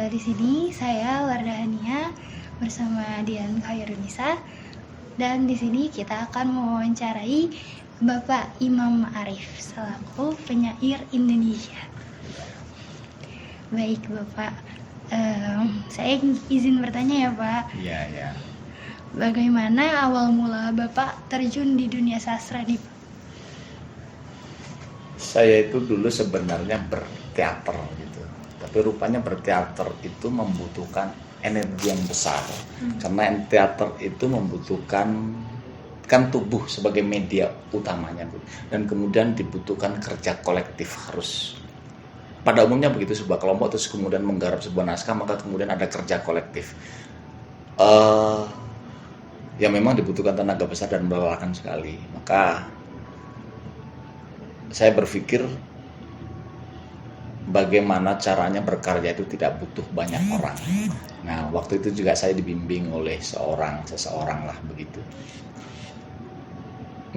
Di sini saya Wardahania bersama Dian Khairunisa, dan di sini kita akan mewawancarai Bapak Imam Arif selaku penyair Indonesia. Baik Bapak, saya izin bertanya ya Pak. Iya. Bagaimana awal mula Bapak terjun di dunia sastra nih Pak? Saya itu dulu sebenarnya berteater gitu, tapi rupanya berteater itu membutuhkan energi yang besar, karena teater itu membutuhkan kan tubuh sebagai media utamanya, dan kemudian dibutuhkan kerja kolektif. Harus pada umumnya begitu, sebuah kelompok terus kemudian menggarap sebuah naskah, maka kemudian ada kerja kolektif yang memang dibutuhkan tenaga besar dan melelahkan sekali. Maka saya berpikir bagaimana caranya berkarya itu tidak butuh banyak orang. Nah, waktu itu juga saya dibimbing oleh seseorang lah begitu.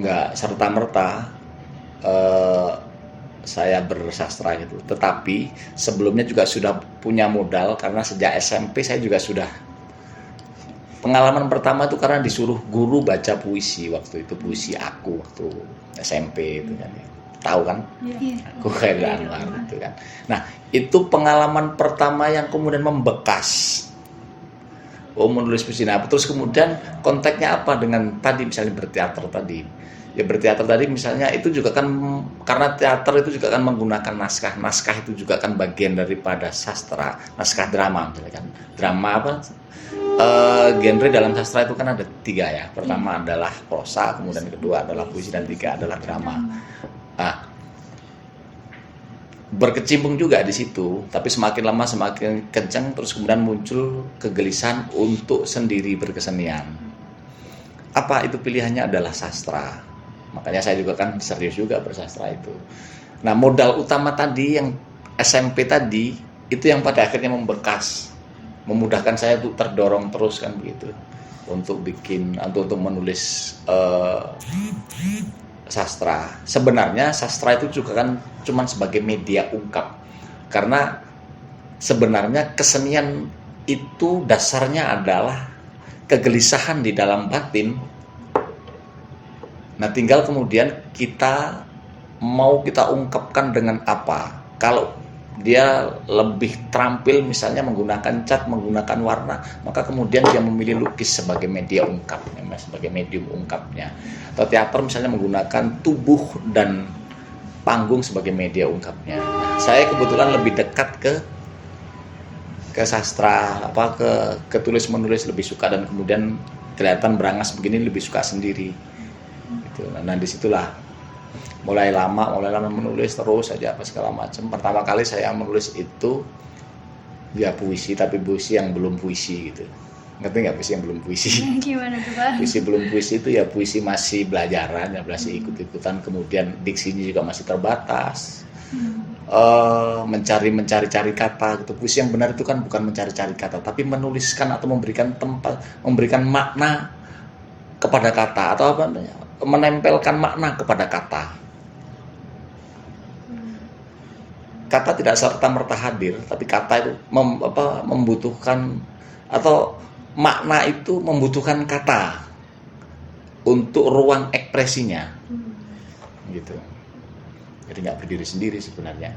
Nggak serta-merta saya bersastra gitu. Tetapi sebelumnya juga sudah punya modal, karena sejak SMP saya juga sudah. Pengalaman pertama itu karena disuruh guru baca puisi, waktu itu puisi aku waktu SMP itu kan. Tahu kan? Aku Khairul Anwar itu kan. Nah, itu pengalaman pertama yang kemudian membekas. Menulis puisi. Nah, terus kemudian konteksnya apa dengan tadi misalnya berteater tadi? Ya berteater tadi misalnya itu juga kan, karena teater itu juga kan menggunakan naskah. Naskah itu juga kan bagian daripada sastra, naskah drama misalnya kan. Drama apa? Genre dalam sastra itu kan ada 3 ya. Pertama adalah prosa, kemudian kedua adalah puisi, dan 3 adalah drama. Nah, berkecimpung juga di situ, tapi semakin lama semakin kencang, terus kemudian muncul kegelisahan untuk sendiri berkesenian. Apa itu pilihannya? Adalah sastra. Makanya saya juga kan serius juga bersastra itu. Nah, modal utama tadi yang SMP tadi itu yang pada akhirnya membekas, memudahkan saya untuk terdorong terus kan begitu, untuk menulis sastra. Sebenarnya sastra itu juga kan cuman sebagai media ungkap, karena sebenarnya kesenian itu dasarnya adalah kegelisahan di dalam batin. Nah, tinggal kemudian kita mau kita ungkapkan dengan apa. Kalau dia lebih terampil misalnya menggunakan cat, menggunakan warna, maka kemudian dia memilih lukis sebagai media ungkapnya, sebagai medium ungkapnya. Atau teater misalnya menggunakan tubuh dan panggung sebagai media ungkapnya. Nah, saya kebetulan lebih dekat ke sastra, ke tulis menulis lebih suka, dan kemudian kelihatan berangas begini lebih suka sendiri. Gitu. Nah, disitulah mulai lama menulis terus saja apa segala macam. Pertama kali saya menulis itu ya puisi, tapi puisi yang belum puisi gitu. Ngerti nggak puisi yang belum puisi? Gimana tuh Pak? Puisi belum puisi itu ya puisi masih belajaran, ya masih ikut-ikutan, kemudian diksinya juga masih terbatas. Mencari kata gitu. Puisi yang benar itu kan bukan mencari-cari kata, tapi menuliskan atau memberikan tempat, memberikan makna kepada kata, atau apa namanya, menempelkan makna kepada kata. Kata tidak serta-merta hadir, tapi kata itu membutuhkan, atau makna itu membutuhkan kata untuk ruang ekspresinya, gitu. Jadi nggak berdiri sendiri sebenarnya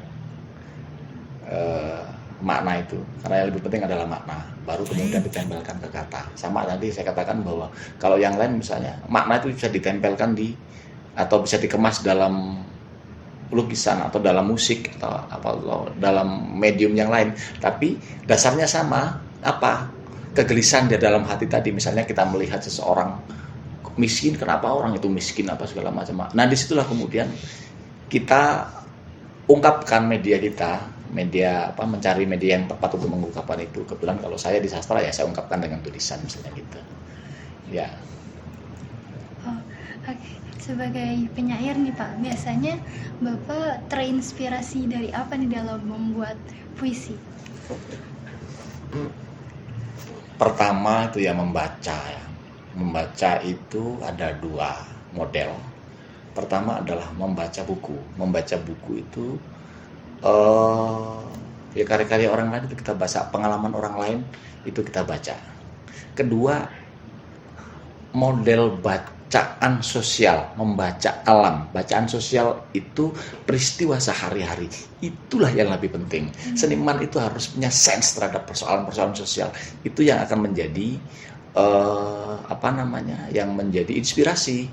makna itu, karena yang lebih penting adalah makna, baru kemudian ditempelkan ke kata. Sama tadi saya katakan bahwa kalau yang lain misalnya makna itu bisa ditempelkan atau bisa dikemas dalam lukisan atau dalam musik atau dalam medium yang lain, tapi dasarnya sama, kegelisahan di dalam hati tadi. Misalnya kita melihat seseorang miskin, kenapa orang itu miskin apa segala macam. Nah, disitulah kemudian kita ungkapkan mencari media yang tepat untuk mengungkapkan itu. Kebetulan kalau saya di sastra ya saya ungkapkan dengan tulisan misalnya gitu. Ya. Oke. Sebagai penyair nih Pak, biasanya Bapak terinspirasi dari apa nih dalam membuat puisi? Pertama itu ya membaca ya. Membaca itu ada 2 model. Pertama adalah membaca buku. Membaca buku itu Ya karya-karya orang lain itu kita baca, pengalaman orang lain itu kita baca. Kedua, model bacaan sosial, membaca alam. Bacaan sosial itu peristiwa sehari-hari. Itulah yang lebih penting. Seniman itu harus punya sense terhadap persoalan-persoalan sosial. Itu yang akan menjadi yang menjadi inspirasi.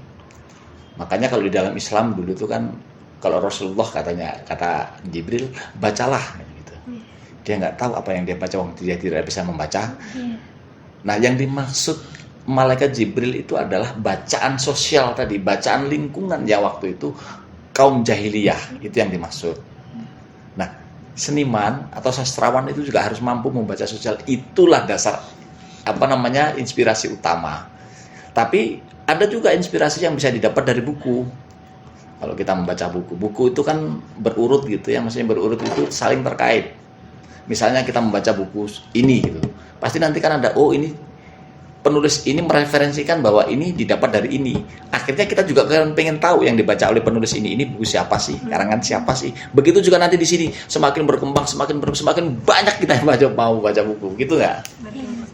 Makanya kalau di dalam Islam dulu itu kan, kalau Rasulullah kata Jibril, bacalah gitu. Dia nggak tahu apa yang dia baca, dia tidak bisa membaca. Nah, yang dimaksud malaikat Jibril itu adalah bacaan sosial tadi, bacaan lingkungan ya waktu itu kaum jahiliyah, itu yang dimaksud. Nah, seniman atau sastrawan itu juga harus mampu membaca sosial. Itulah dasar inspirasi utama. Tapi ada juga inspirasi yang bisa didapat dari buku. Kalau kita membaca buku itu kan berurut gitu ya, maksudnya berurut itu saling terkait. Misalnya kita membaca buku ini gitu, pasti nanti kan ada, ini penulis ini mereferensikan bahwa ini didapat dari ini. Akhirnya kita juga kan pengen tahu yang dibaca oleh penulis ini buku siapa sih, karangan siapa sih. Begitu juga nanti di sini, semakin berkembang, semakin banyak kita yang mau baca buku, gitu nggak?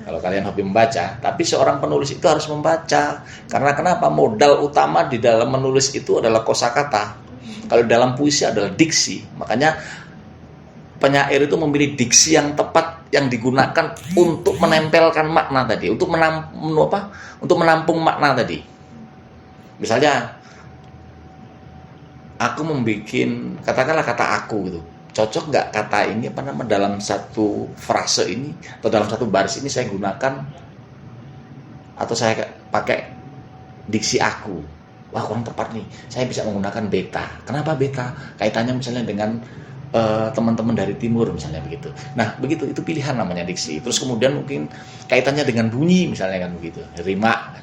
Kalau kalian hobi membaca, tapi seorang penulis itu harus membaca. Karena kenapa? Modal utama di dalam menulis itu adalah kosakata. Kalau dalam puisi adalah diksi. Makanya penyair itu memilih diksi yang tepat yang digunakan untuk menempelkan makna tadi, untuk menampung makna tadi. Misalnya aku membuat, katakanlah kata aku gitu, cocok nggak kata ini dalam satu frase ini atau dalam satu baris ini saya gunakan atau saya pakai diksi aku. Wah, kurang tepat nih, saya bisa menggunakan beta. Kenapa beta? Kaitannya misalnya dengan teman-teman dari timur misalnya begitu. Nah, begitu, itu pilihan namanya diksi. Terus kemudian mungkin kaitannya dengan bunyi misalnya kan begitu, rima.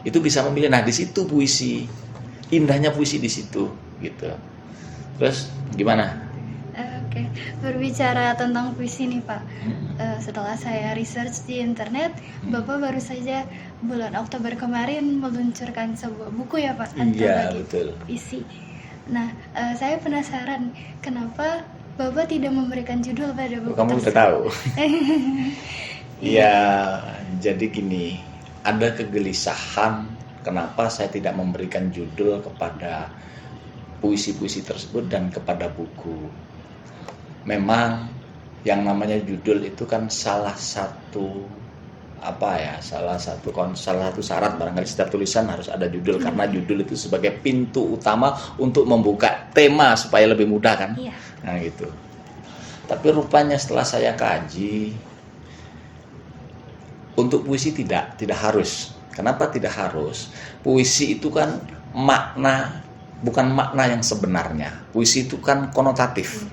Itu bisa memilih. Nah, di situ puisi. Indahnya puisi di situ gitu. Terus gimana? Oke, berbicara tentang puisi nih Pak, setelah saya research di internet, Bapak baru saja bulan Oktober kemarin meluncurkan sebuah buku ya Pak, Iya, betul. puisi. Nah, saya penasaran kenapa Bapak tidak memberikan judul pada buku Kamu tersebut? udah tahu? Ya, jadi gini, ada kegelisahan kenapa saya tidak memberikan judul kepada puisi-puisi tersebut dan kepada buku. Memang yang namanya judul itu kan salah satu syarat barangkali setiap tulisan harus ada judul, karena judul itu sebagai pintu utama untuk membuka tema supaya lebih mudah kan. Nah gitu. Tapi rupanya setelah saya kaji, untuk puisi tidak harus. Kenapa tidak harus? Puisi itu kan makna, bukan makna yang sebenarnya. Puisi itu kan konotatif.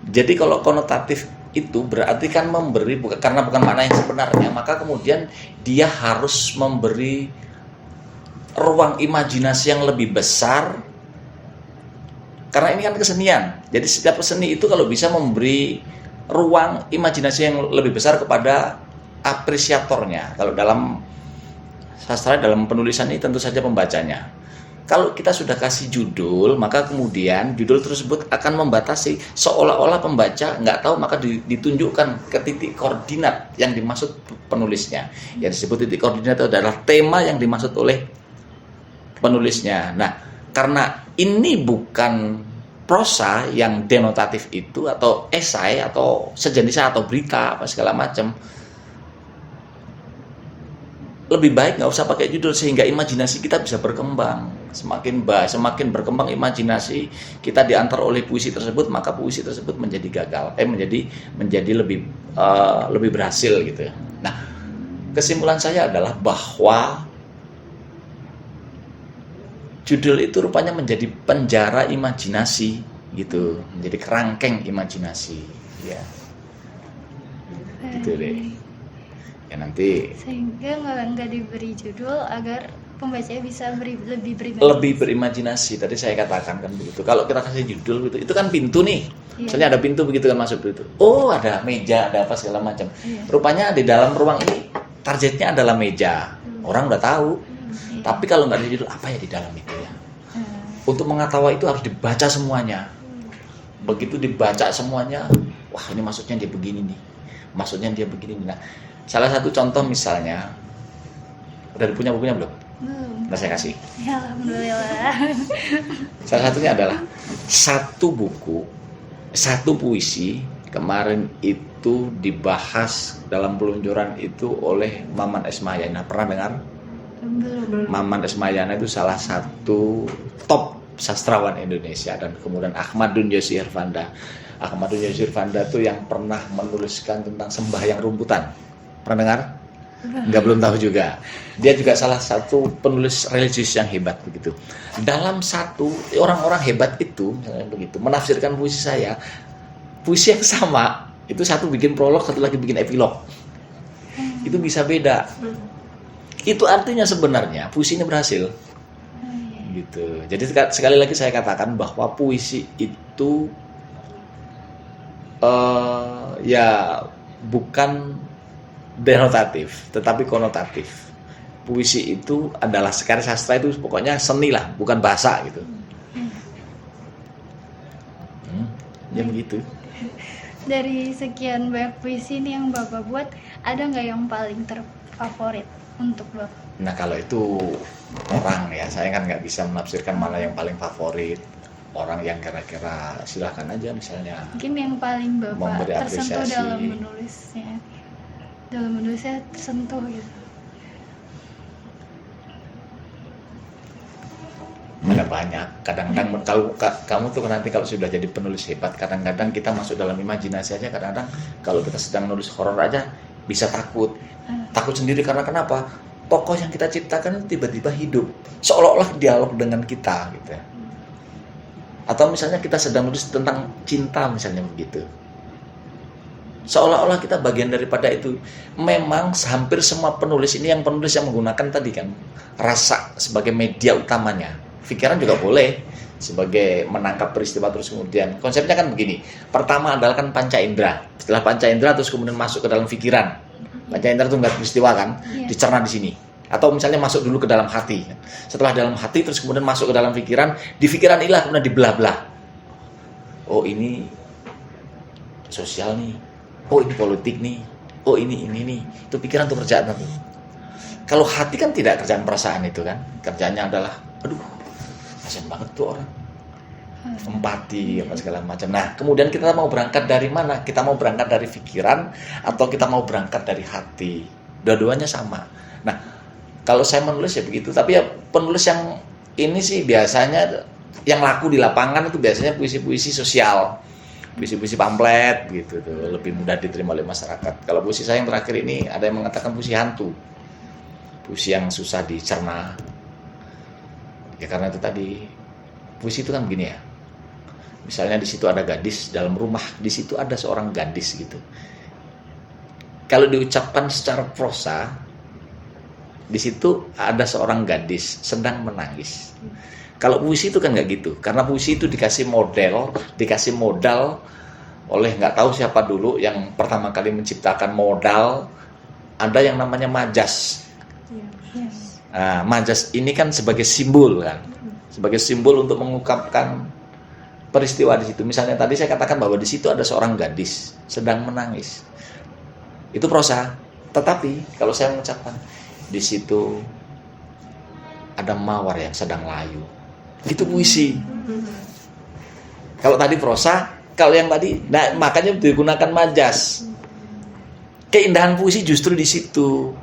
Jadi kalau konotatif itu berarti kan memberi, karena bukan makna yang sebenarnya, maka kemudian dia harus memberi ruang imajinasi yang lebih besar, karena ini kan kesenian. Jadi setiap seni itu kalau bisa memberi ruang imajinasi yang lebih besar kepada apresiatornya. Kalau dalam sastra, dalam penulisan ini tentu saja pembacanya. Kalau kita sudah kasih judul, maka kemudian judul tersebut akan membatasi, seolah-olah pembaca nggak tahu, maka ditunjukkan ke titik koordinat yang dimaksud penulisnya. Yang disebut titik koordinat itu adalah tema yang dimaksud oleh penulisnya. Nah, karena ini bukan prosa yang denotatif itu, atau esai, atau sejenisnya, atau berita, apa segala macam, lebih baik nggak usah pakai judul, sehingga imajinasi kita bisa berkembang. Semakin berkembang imajinasi kita diantar oleh puisi tersebut, maka puisi tersebut menjadi gagal, menjadi lebih berhasil gitu. Nah, kesimpulan saya adalah bahwa judul itu rupanya menjadi penjara imajinasi gitu, menjadi kerangkeng imajinasi, ya. Gitu deh. Ya nanti sehingga nggak diberi judul agar pembacanya bisa lebih berimajinasi. Tadi saya katakan kan begitu. Kalau kita kasih judul itu kan pintu nih. Misalnya ada pintu begitu kan, masuk itu. Oh, ada meja, ada apa segala macam. Rupanya di dalam ruang ini targetnya adalah meja. Orang udah tahu. Tapi kalau nggak ada judul, apa ya di dalam itu ya? Untuk mengetahui itu harus dibaca semuanya. Begitu dibaca semuanya, wah ini maksudnya dia begini nih, maksudnya dia begini. Nah, salah satu contoh misalnya, udah punya bukunya belum? Belum. Nah, saya kasih. Ya, alhamdulillah. Salah satunya adalah satu buku, satu puisi kemarin itu dibahas dalam peluncuran itu oleh Maman Esmayana. Pernah dengar? Belum. Maman Esmayana itu salah satu top sastrawan Indonesia, dan kemudian Ahmadun Yossi Irfanda. Ahmadun Yossi Irfanda itu yang pernah menuliskan tentang sembahyang rumputan. Pernah dengar? Enggak, belum tahu juga. Dia juga salah satu penulis religius yang hebat begitu. Dalam satu, orang-orang hebat itu misalnya begitu menafsirkan puisi saya, puisi yang sama itu satu bikin prolog, satu lagi bikin epilog. Itu bisa beda. Itu artinya sebenarnya puisinya berhasil. Gitu. Jadi sekali lagi saya katakan bahwa puisi itu ya bukan denotatif, tetapi konotatif. Puisi itu adalah karya sastra, itu pokoknya seni lah, bukan bahasa gitu. Ya begitu. Dari sekian banyak puisi ini yang Bapak buat, ada nggak yang paling terfavorit untuk Bapak? Nah kalau itu orang ya, saya kan nggak bisa menafsirkan mana yang paling favorit. Orang yang kira-kira silahkan aja misalnya. Mungkin yang paling Bapak Memberi tersentuh apresiasi. dalam menulisnya tersentuh gitu. Ada banyak. Kadang-kadang kalau kamu tuh nanti kalau sudah jadi penulis hebat, kadang-kadang kita masuk dalam imajinasi aja. Kadang-kadang kalau kita sedang nulis horor aja bisa takut sendiri. Karena kenapa? Tokoh yang kita ciptakan tiba-tiba hidup, seolah-olah dialog dengan kita gitu. Atau misalnya kita sedang nulis tentang cinta misalnya begitu, seolah-olah kita bagian daripada itu. Memang hampir semua penulis ini, yang penulis yang menggunakan tadi kan rasa sebagai media utamanya. Pikiran juga boleh sebagai menangkap peristiwa, terus kemudian konsepnya kan begini. Pertama adalah kan panca indera. Setelah panca indera terus kemudian masuk ke dalam pikiran. Panca indera itu nggak peristiwa kan, dicerna di sini. Atau misalnya masuk dulu ke dalam hati. Setelah dalam hati terus kemudian masuk ke dalam pikiran. Di pikiran inilah kemudian dibelah-belah. Oh ini sosial nih. Oh ini politik nih. Oh ini nih. Itu pikiran tuh kerjaan tuh. Kalau hati kan tidak kerjaan perasaan itu kan. Kerjanya adalah, aduh, kasian banget tuh orang. Empati apa segala macam. Nah, kemudian kita mau berangkat dari mana? Kita mau berangkat dari pikiran atau kita mau berangkat dari hati? Dua-duanya sama. Nah, kalau saya menulis ya begitu. Tapi ya penulis yang ini sih biasanya yang laku di lapangan itu biasanya puisi-puisi sosial. Puisi-puisi pamflet gitu tuh, lebih mudah diterima oleh masyarakat. Kalau puisi saya yang terakhir ini ada yang mengatakan puisi hantu. Puisi yang susah dicerna. Ya karena itu tadi, puisi itu kan begini ya. Misalnya di situ ada gadis dalam rumah, di situ ada seorang gadis gitu. Kalau diucapkan secara prosa, di situ ada seorang gadis sedang menangis. Kalau puisi itu kan nggak gitu, karena puisi itu dikasih modal oleh nggak tahu siapa dulu yang pertama kali menciptakan modal. Ada yang namanya majas. Nah, majas ini kan sebagai simbol kan, sebagai simbol untuk mengungkapkan peristiwa di situ. Misalnya tadi saya katakan bahwa di situ ada seorang gadis sedang menangis. Itu prosa. Tetapi kalau saya mengucapkan di situ ada mawar yang sedang layu, itu puisi. Kalau tadi prosa, kalau yang tadi, nah makanya digunakan majas. Keindahan puisi justru di situ.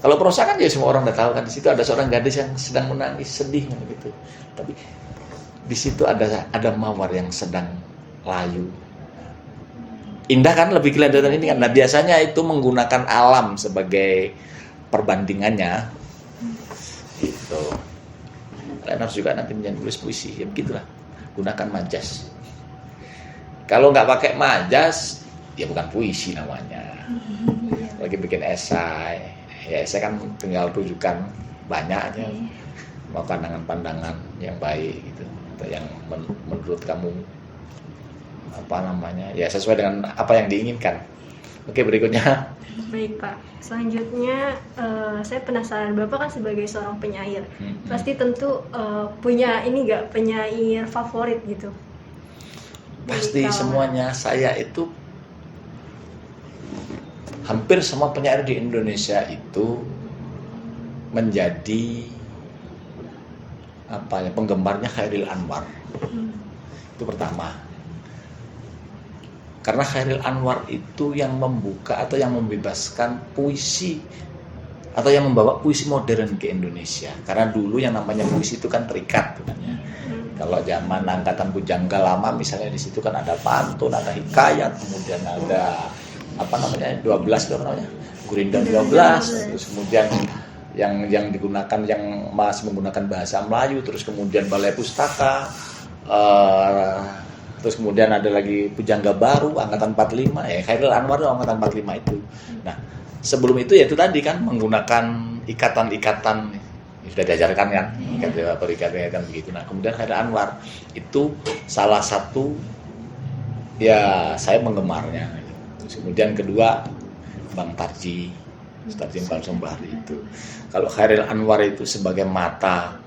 Kalau prosa kan ya semua orang udah tahu kan, di situ ada seorang gadis yang sedang menangis, sedih gitu. Tapi di situ ada mawar yang sedang layu. Indah kan, lebih kelihatan ini kan. Nah, biasanya itu menggunakan alam sebagai perbandingannya. Gitu. Kalian harus juga nanti menulis puisi, ya begitulah. Gunakan majas. Kalau nggak pakai majas, ya bukan puisi namanya. Lagi bikin esai. Ya esai kan tinggal rujukan banyak aja. Mau pandangan-pandangan yang baik gitu, atau yang menurut kamu apa namanya, ya sesuai dengan apa yang diinginkan. Oke, berikutnya. Baik Pak, selanjutnya saya penasaran, Bapak kan sebagai seorang penyair, pasti tentu punya ini nggak, penyair favorit gitu? Pasti Jadi, semuanya. Saya itu hampir semua penyair di Indonesia itu menjadi penggemarnya Chairil Anwar. Itu pertama. Karena Chairil Anwar itu yang membuka atau yang membebaskan puisi atau yang membawa puisi modern ke Indonesia. Karena dulu yang namanya puisi itu kan terikat kan ya. Kalau zaman angkatan Pujangga lama misalnya di situ kan ada pantun, ada hikayat, kemudian ada 12 itu apa namanya? Gurindam 12, terus kemudian yang digunakan yang masih menggunakan bahasa Melayu, terus kemudian balai pustaka, terus kemudian ada lagi Pujangga Baru angkatan 45 ya, Chairil Anwar itu angkatan 45 itu. Nah, sebelum itu ya itu tadi kan menggunakan ikatan-ikatan sudah diajarkan kan, ikatan begitu. Nah, kemudian Chairil Anwar itu salah satu ya saya penggemarnya. Terus kemudian kedua Bang Tarji Kalsombahri itu. Kalau Chairil Anwar itu sebagai mata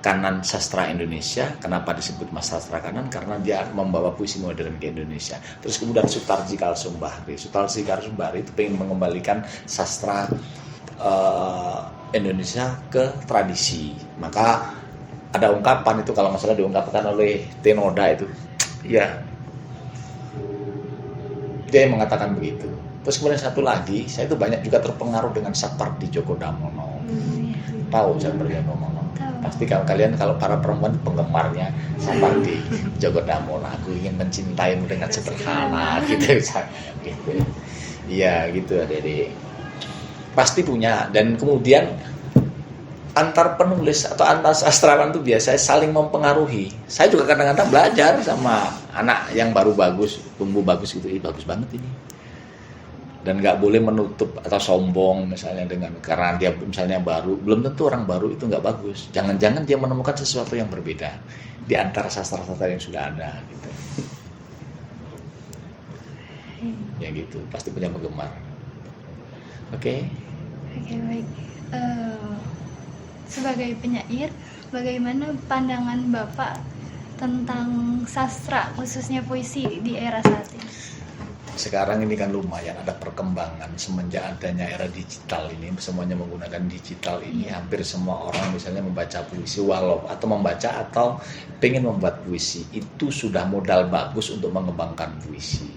kanan sastra Indonesia, kenapa disebut Mas Sastra Kanan? Karena dia membawa puisi modern ke Indonesia. Terus kemudian Sutarji Kalsombahri itu pengen mengembalikan sastra Indonesia ke tradisi. Maka ada ungkapan itu kalau nggak salah diungkapkan oleh Tenoda itu, ya dia yang mengatakan begitu. Terus kemudian satu lagi, saya itu banyak juga terpengaruh dengan Sapardi Djoko Damono. Tahu Sapardi Djoko Damono? Pasti kalian kalau para perempuan penggemarnya Sapardi Djoko Damono. Aku ingin mencintaimu dengan sederhana gitu misalnya gitu. Iya gitu Adik-adik. Pasti punya. Dan kemudian antar penulis atau antar sastrawan itu biasanya saling mempengaruhi. Saya juga kadang-kadang belajar sama anak yang baru bagus, tumbuh bagus gitu, bagus banget ini. Dan nggak boleh menutup atau sombong misalnya dengan karena dia misalnya baru, belum tentu orang baru itu nggak bagus. Jangan-jangan dia menemukan sesuatu yang berbeda di antara sastra-sastra yang sudah ada gitu. Ya gitu, pasti punya penggemar. Oke, baik. Sebagai penyair, bagaimana pandangan Bapak tentang sastra, khususnya puisi di era saat ini? Sekarang ini kan lumayan ada perkembangan semenjak adanya era digital ini, semuanya menggunakan digital ini. Hampir semua orang misalnya membaca puisi atau pengen membuat puisi, itu sudah modal bagus untuk mengembangkan puisi.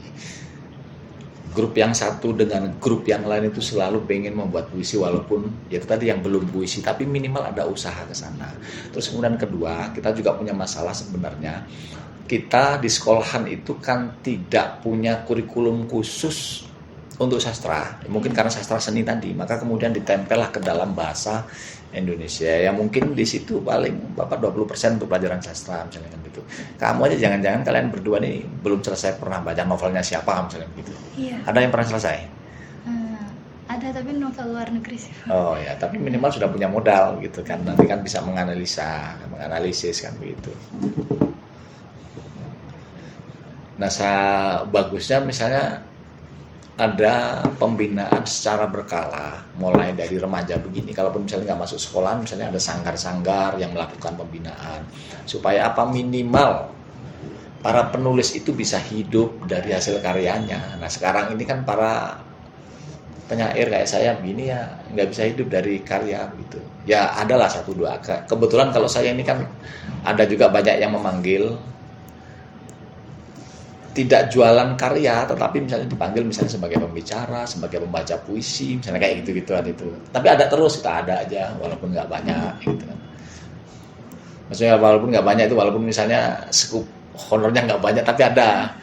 Grup yang satu dengan grup yang lain itu selalu pengen membuat puisi, walaupun ya itu tadi yang belum puisi, tapi minimal ada usaha ke sana. Terus kemudian kedua, kita juga punya masalah sebenarnya. Kita di sekolahan itu kan tidak punya kurikulum khusus untuk sastra. Mungkin karena sastra seni tadi, maka kemudian ditempellah ke dalam bahasa Indonesia. Ya mungkin di situ paling Bapak 20% untuk pelajaran sastra misalnya kan gitu. Kamu aja jangan-jangan kalian berdua nih belum selesai pernah baca novelnya siapa misalnya gitu. Iya. Ada yang pernah selesai? Ada, tapi novel luar negeri sih. Oh ya, tapi minimal sudah punya modal gitu kan. Nanti kan bisa menganalisis kan begitu. Nah, bagusnya misalnya ada pembinaan secara berkala, mulai dari remaja begini. Kalaupun misalnya nggak masuk sekolah, misalnya ada sanggar-sanggar yang melakukan pembinaan, supaya minimal para penulis itu bisa hidup dari hasil karyanya. Nah, sekarang ini kan para penyair kayak saya begini ya nggak bisa hidup dari karya gitu. Ya adalah 1-2. Kebetulan kalau saya ini kan ada juga banyak yang memanggil, tidak jualan karya, tetapi misalnya dipanggil misalnya sebagai pembicara, sebagai pembaca puisi, misalnya kayak gitu-gituan itu. Tapi ada terus, kita ada aja, walaupun nggak banyak, gitu kan. Maksudnya walaupun nggak banyak itu, walaupun misalnya skup honornya nggak banyak, tapi ada.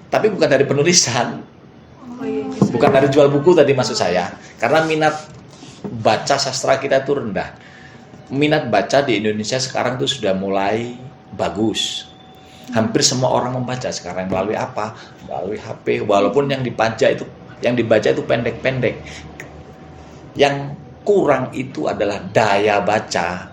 Tapi bukan dari penulisan, bukan dari jual buku tadi maksud saya. Karena minat baca sastra kita itu rendah. Minat baca di Indonesia sekarang itu sudah mulai bagus. Hampir semua orang membaca sekarang melalui apa? Melalui HP. Walaupun yang dibaca itu pendek-pendek. Yang kurang itu adalah daya baca.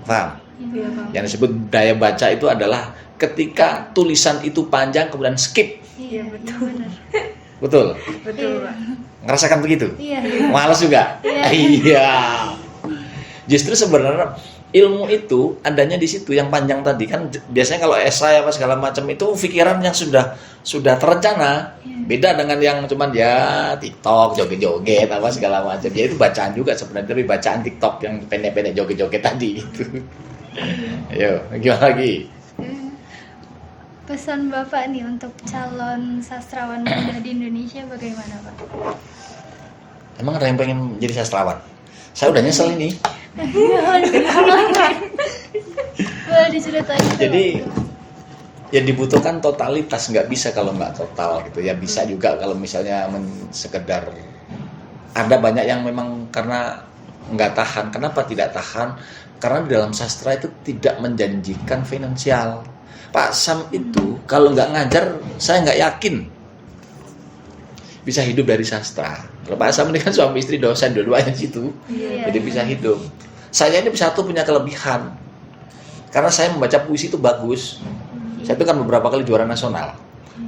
Paham? Iya, Pak. Yang disebut daya baca itu adalah ketika tulisan itu panjang kemudian skip. Iya, betul. Betul? Betul, Pak. Ngerasakan begitu? Iya. Males juga? Iya. Justru sebenarnya ilmu itu adanya di situ yang panjang tadi kan. Biasanya kalau esai apa segala macam itu pikiran yang sudah terencana. Beda dengan yang cuman ya TikTok joget-joget apa segala macam. Ya itu bacaan juga sebenarnya, tapi bacaan TikTok yang pendek-pendek joget-joget tadi itu. Ayo, gimana lagi? Pesan Bapak nih untuk calon sastrawan muda di Indonesia bagaimana, Pak? Emang ada yang pengen jadi sastrawan? Saya udah nyesel ini. Boleh diceritain. Jadi ya dibutuhkan totalitas, nggak bisa kalau nggak total gitu ya. Bisa juga kalau misalnya sekedar, ada banyak yang memang karena nggak tahan. Kenapa tidak tahan? Karena di dalam sastra itu tidak menjanjikan finansial. Pak Sam itu kalau nggak ngajar, saya nggak yakin bisa hidup dari sastra. Kalau Pak Sam ini kan suami istri dosen dua-duanya situ, jadi bisa hidup. Saya ini satu punya kelebihan, karena saya membaca puisi itu bagus. Saya itu kan beberapa kali juara nasional,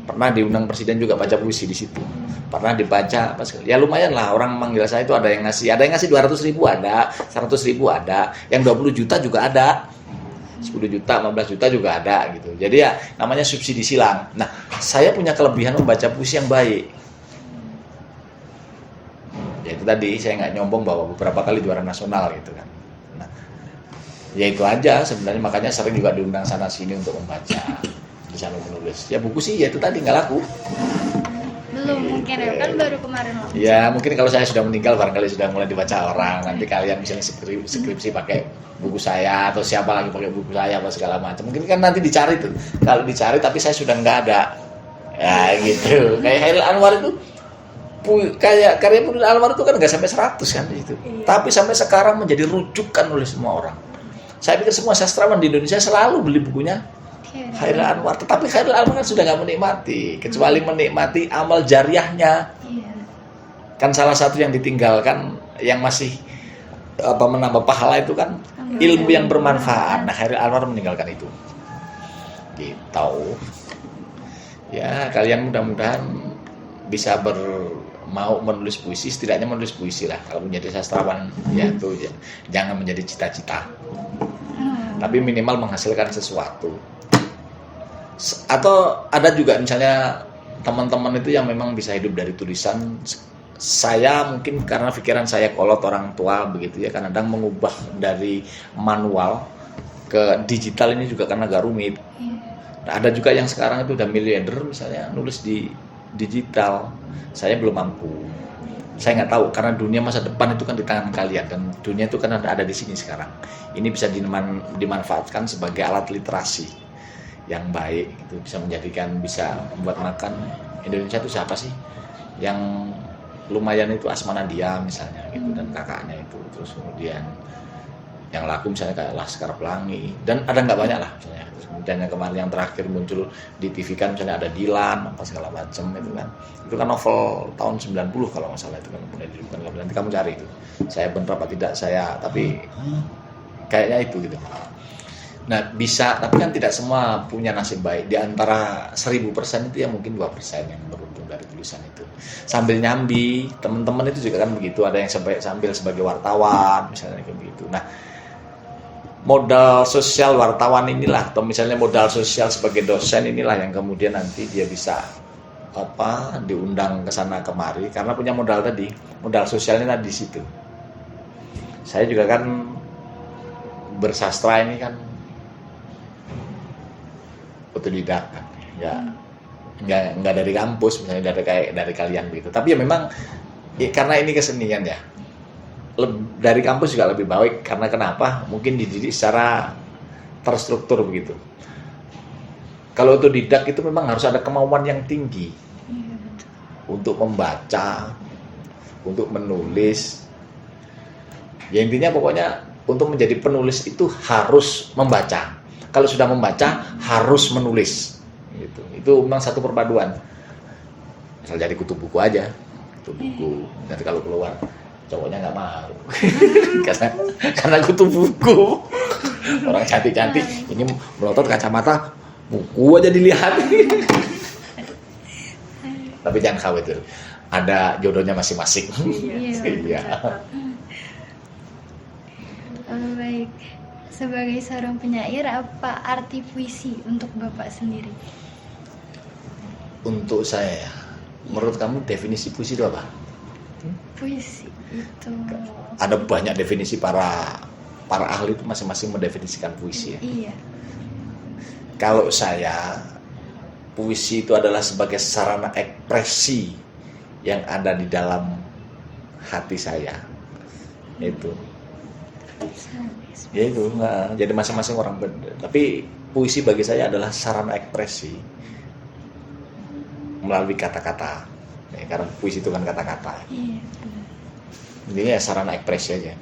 pernah diundang presiden juga baca puisi di situ, pernah dibaca apa sekali. Ya lumayan lah, orang manggil saya itu ada yang ngasih 200.000 ada, 100.000 ada, yang 20 juta juga ada, 10 juta, 15 juta juga ada gitu. Jadi ya namanya subsidi silang. Nah, saya punya kelebihan membaca puisi yang baik. Ya itu tadi, saya nggak nyombong bahwa beberapa kali juara nasional gitu kan. Nah, ya itu aja sebenarnya, makanya sering juga diundang sana sini untuk membaca, bisa menulis. Ya buku sih ya itu tadi nggak laku. Belum mungkin ya, kan baru kemarin loh. Ya mungkin kalau saya sudah meninggal barangkali sudah mulai dibaca orang. Nanti kalian misalnya skripsi pakai buku saya, atau siapa lagi pakai buku saya apa segala macam. Mungkin kan nanti dicari tuh. Kalau dicari tapi saya sudah nggak ada. Ya gitu. Kayak Chairil Anwar itu, kayak karya Chairil Anwar itu kan nggak sampai 100 kan di situ. Tapi sampai sekarang menjadi rujukan oleh semua orang. Saya pikir semua sastrawan di Indonesia selalu beli bukunya Chairil Anwar, tetapi Chairil Anwar kan sudah nggak menikmati, kecuali menikmati amal jariahnya. Kan salah satu yang ditinggalkan, yang masih menambah pahala itu kan ilmu yang bermanfaat. Nah, Chairil Anwar meninggalkan itu. Gitu. Ya, kalian mudah-mudahan bisa mau menulis puisi, setidaknya menulis puisi lah. Kalau menjadi sastrawan ya itu ya, jangan menjadi cita-cita. Tapi minimal menghasilkan sesuatu. Atau ada juga misalnya teman-teman itu yang memang bisa hidup dari tulisan. Saya mungkin karena pikiran saya kolot orang tua begitu ya, kadang mengubah dari manual ke digital ini juga karena agak rumit. Nah, ada juga yang sekarang itu udah miliarder misalnya nulis di digital. Saya belum mampu. Saya nggak tahu, karena dunia masa depan itu kan di tangan kalian, dan dunia itu kan ada di sini sekarang. Ini bisa dimanfaatkan sebagai alat literasi yang baik, itu bisa membuat makan. Indonesia itu siapa sih yang lumayan itu? Asma Nadia misalnya gitu, dan kakaknya itu. Terus kemudian yang laku misalnya kayak Laskar Pelangi, dan ada nggak banyak lah misalnya. Terus kemudian yang kemarin yang terakhir muncul di TV kan misalnya ada Dilan apa segala macam itu kan novel tahun 90 kalau nggak salah, itu kan kemudian diribukan. Nanti kamu cari itu, saya bener apa tidak saya, tapi kayaknya itu gitu. Nah bisa, tapi kan tidak semua punya nasib baik. Di antara 1000% itu ya mungkin 2% yang beruntung dari tulisan itu. Sambil nyambi, teman-teman itu juga kan begitu. Ada yang sambil sebagai wartawan, misalnya kayak begitu. Nah, modal sosial wartawan inilah, atau misalnya modal sosial sebagai dosen inilah yang kemudian nanti dia bisa diundang ke sana kemari, karena punya modal tadi. Modal sosialnya di situ. Saya juga kan bersastra ini kan otodidak kan, ya nggak dari kampus misalnya, dari kalian begitu. Tapi ya memang ya, karena ini kesenian ya, dari kampus juga lebih baik. Karena kenapa? Mungkin dididik secara terstruktur begitu. Kalau otodidak itu memang harus ada kemauan yang tinggi untuk membaca, untuk menulis. Ya intinya pokoknya untuk menjadi penulis itu harus membaca. Kalau sudah membaca harus menulis. Gitu. Itu memang satu perpaduan. Asal jadi kutu buku aja, kutu buku. Nanti kalau keluar cowoknya nggak mau, karena kutu buku. Orang cantik-cantik ini melotot kacamata, buku aja dilihat. Tapi jangan khawatir, ada jodohnya masing-masing. Iya. Baik, sebagai seorang penyair, apa arti puisi untuk Bapak sendiri? Untuk saya, menurut kamu definisi puisi itu apa? Puisi itu Ada banyak definisi para ahli itu masing-masing mendefinisikan puisi ya. iya. Kalau saya, puisi itu adalah sebagai sarana ekspresi yang ada di dalam hati saya. Itu. Ya itu, jadi masing-masing orang tapi puisi bagi saya adalah sarana ekspresi melalui kata-kata. Ya, karena puisi itu kan kata-kata. Iya, benar. Intinya ya sarana ekspresi aja.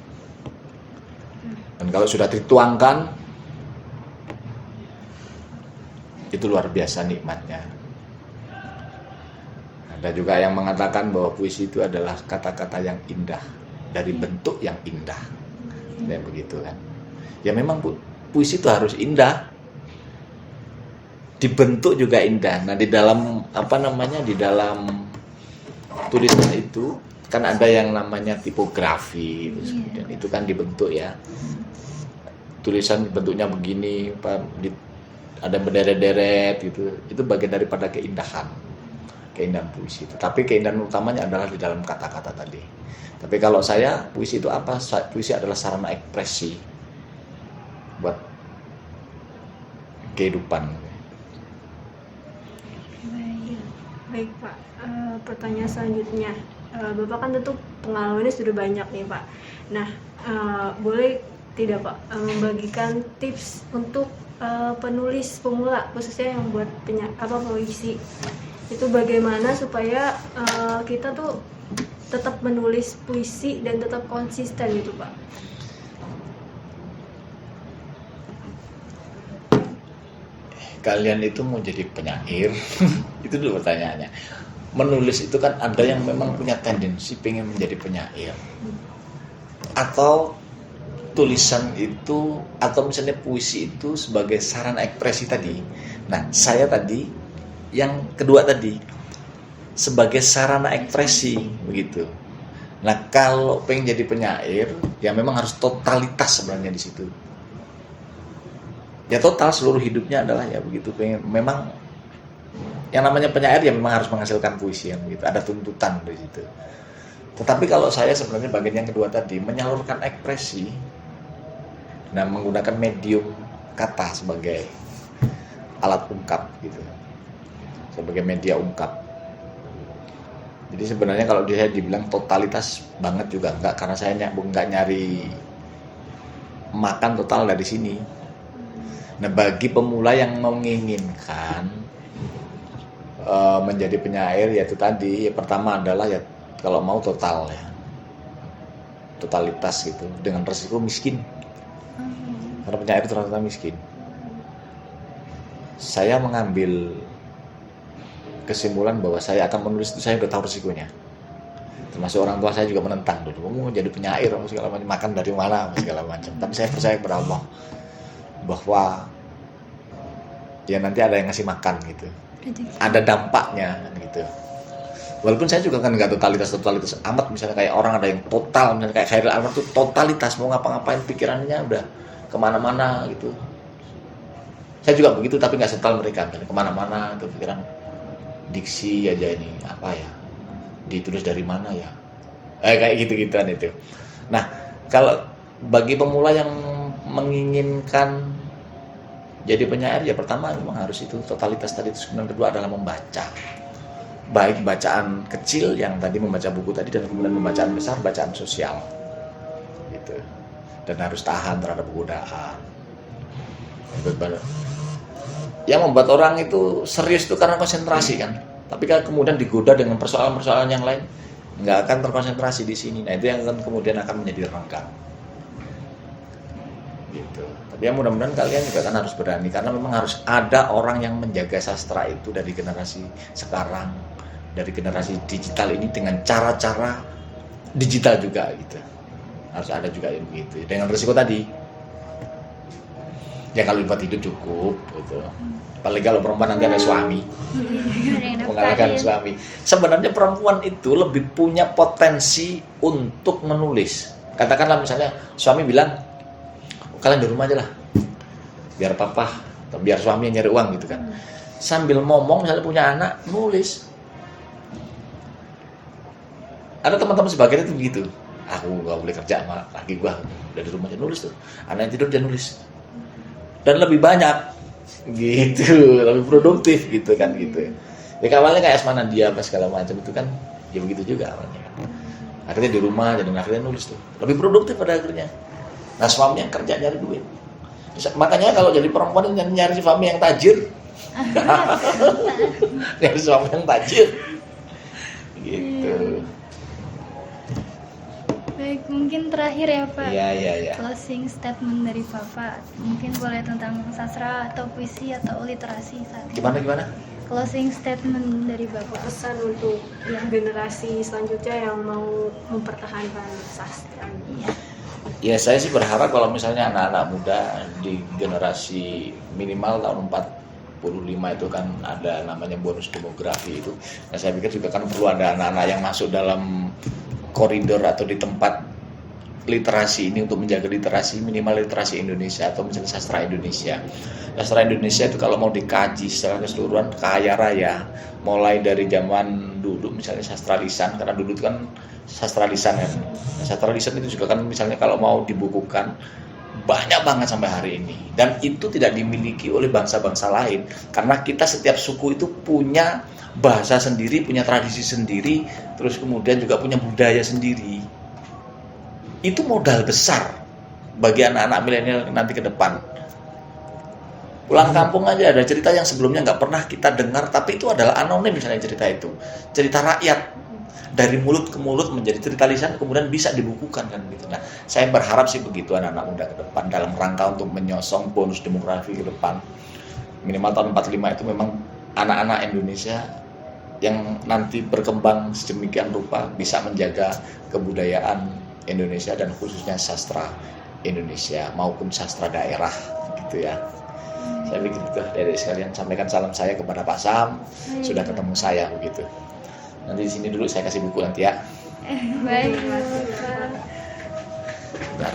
Dan kalau sudah dituangkan, itu luar biasa nikmatnya. Ada juga yang mengatakan bahwa puisi itu adalah kata-kata yang indah dari bentuk yang indah. Dan begitu kan. Ya memang puisi itu harus indah. Dibentuk juga indah. Nah, di dalam di dalam tulisan itu kan ada yang namanya tipografi, dan itu kan dibentuk ya. Tulisan bentuknya begini, ada berderet-deret gitu. Itu bagian daripada keindahan puisi itu. Tapi keindahan utamanya adalah di dalam kata-kata tadi. Tapi kalau saya, puisi itu apa? Puisi adalah sarana ekspresi buat kehidupan. Baik Pak, pertanyaan selanjutnya, Bapak kan tentu pengalamannya sudah banyak nih Pak. Nah, boleh tidak Pak membagikan tips untuk penulis pemula, khususnya yang buat puisi, itu bagaimana supaya kita tuh tetap menulis puisi dan tetap konsisten gitu Pak? Kalian itu mau jadi penyair? Itu dulu pertanyaannya. Menulis itu kan ada yang memang punya tendensi pengen menjadi penyair, atau tulisan itu, atau misalnya puisi itu sebagai sarana ekspresi tadi. Nah, saya tadi yang kedua tadi sebagai sarana ekspresi begitu. Nah, kalau pengen jadi penyair ya memang harus totalitas sebenarnya di situ. Ya total, seluruh hidupnya adalah ya begitu. Memang yang namanya penyair ya memang harus menghasilkan puisi yang begitu. Ada tuntutan di situ. Tetapi kalau saya sebenarnya bagian yang kedua tadi, menyalurkan ekspresi dan menggunakan medium kata sebagai alat ungkap gitu, sebagai media ungkap. Jadi sebenarnya kalau saya dibilang totalitas banget juga enggak, karena saya enggak nyari makan total dari sini. Nah, bagi pemula yang menginginkan menjadi penyair, yaitu tadi, ya pertama adalah ya kalau mau total ya, totalitas gitu, dengan resiko miskin, karena penyair itu rata-rata miskin. Saya mengambil kesimpulan bahwa saya akan menulis itu, saya udah tahu resikonya. Termasuk orang tua saya juga menentang dulu, mau jadi penyair segala macam, makan dari mana segala macam. Tapi saya percaya kepada Allah bahwa ya nanti ada yang ngasih makan gitu, ada dampaknya gitu. Walaupun saya juga kan nggak totalitas amat, misalnya kayak orang ada yang total, misalnya kayak Khairil Anwar tuh totalitas, mau ngapa-ngapain pikirannya udah kemana-mana gitu. Saya juga begitu, tapi nggak setal mereka, misalnya kemana-mana tuh pikiran, diksi aja ini apa ya, ditulis dari mana ya, kayak gitu-gituan itu. Nah, kalau bagi pemula yang menginginkan jadi penyair, ya pertama memang harus itu totalitas tadi. Kemudian kedua adalah membaca, baik bacaan kecil yang tadi membaca buku tadi, dan kemudian bacaan besar, bacaan sosial gitu. Dan harus tahan terhadap godaan. Yang membuat orang itu serius itu karena konsentrasi kan. Tapi kalau kemudian digoda dengan persoalan-persoalan yang lain, nggak akan terkonsentrasi di sini. Nah, itu yang akan kemudian akan menjadi renggang. Gitu. Tapi ya mudah-mudahan kalian juga kan harus berani, karena memang harus ada orang yang menjaga sastra itu dari generasi sekarang, dari generasi digital ini, dengan cara-cara digital juga gitu. Harus ada juga yang begitu. Dengan risiko tadi, ya kalau buat hidup cukup gitu. Apalagi kalau perempuan nanti ada suami, mengalahkan suami. Sebenarnya perempuan itu lebih punya potensi untuk menulis. Katakanlah misalnya suami bilang, kalian di rumah aja lah, biar papa atau biar suami yang nyari uang gitu kan. Sambil ngomong misalnya punya anak, nulis. Ada teman-teman sebagian itu begitu, aku nggak boleh kerja sama laki gua, udah di rumah aja nulis tuh, anak yang tidur dia nulis, dan lebih banyak gitu, lebih produktif gitu kan gitu. Ya awalnya kayak Asmana dia apa segala macam itu kan, ya begitu juga awalnya kan. Akhirnya di rumah jadi akhirnya nulis tuh, lebih produktif pada akhirnya. Nah suami yang kerja nyari duit, makanya kalau jadi perempuan nyari suami yang tajir, nyari suami yang tajir, gitu. Baik, mungkin terakhir ya Pak. Iya. Closing statement dari Bapak, mungkin boleh tentang sastra atau puisi atau literasi saat ini. Gimana? Closing statement dari Bapak. Pesan untuk generasi selanjutnya yang mau mempertahankan sastra. Iya. Ya saya sih berharap kalau misalnya anak-anak muda di generasi minimal tahun 45 itu kan ada namanya bonus demografi itu. Nah saya pikir juga kan perlu ada anak-anak yang masuk dalam koridor atau di tempat literasi ini untuk menjaga literasi, minimal literasi Indonesia atau misalnya sastra Indonesia. Sastra Indonesia itu kalau mau dikaji secara keseluruhan kaya raya, mulai dari zaman dulu misalnya sastra lisan, karena dulu itu kan sastra lisan kan. Sastra lisan itu juga kan misalnya kalau mau dibukukan banyak banget sampai hari ini, dan itu tidak dimiliki oleh bangsa-bangsa lain karena kita setiap suku itu punya bahasa sendiri, punya tradisi sendiri, terus kemudian juga punya budaya sendiri. Itu modal besar bagi anak-anak milenial nanti ke depan. Pulang kampung aja ada cerita yang sebelumnya nggak pernah kita dengar, tapi itu adalah anonim misalnya cerita itu, cerita rakyat. Dari mulut ke mulut menjadi cerita lisan, kemudian bisa dibukukan kan gitu. Nah, saya berharap sih begitu anak-anak muda ke depan dalam rangka untuk menyosong bonus demografi ke depan. Minimal tahun 45 itu memang anak-anak Indonesia yang nanti berkembang sedemikian rupa bisa menjaga kebudayaan Indonesia dan khususnya sastra Indonesia maupun sastra daerah gitu ya. Saya begitu dari sekalian sampaikan salam saya kepada Pak Sam, sudah ketemu saya begitu. Nanti di sini dulu saya kasih buku nanti ya. Baik. Bentar.